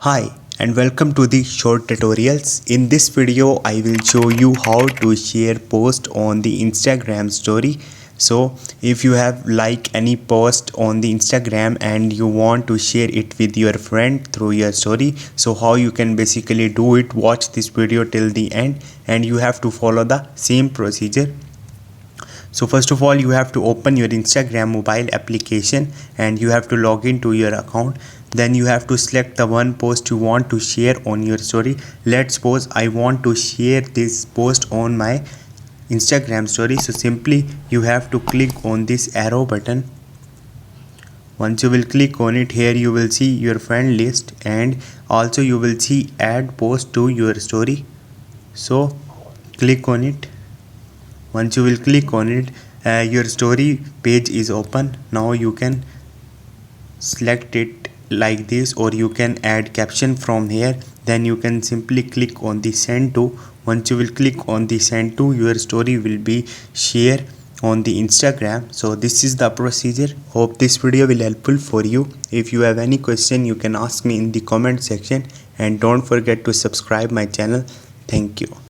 Hi and welcome to the short tutorials. In this video I will show you how to share post on the Instagram story. So if you have like any post on the Instagram and you want to share it with your friend through your story, so how you can basically do it, watch this video till the end and you have to follow the same procedure. So first of all you have to open your Instagram mobile application and you have to log into your account. Then you have to select the one post you want to share on your story. Let's suppose I want to share this post on my Instagram story. So simply you have to click on this arrow button. Once you will click on it, here you will see your friend list and also you will see add post to your story. So click on it. Once you will click on it, your story page is open. Now you can select it like this, or you can add caption from here. Then you can simply click on the send to. Once you will click on the send to, your story will be shared on the Instagram. So this is the procedure. Hope this video will helpful for you. If you have any question, you can ask me in the comment section and don't forget to subscribe my channel. Thank you.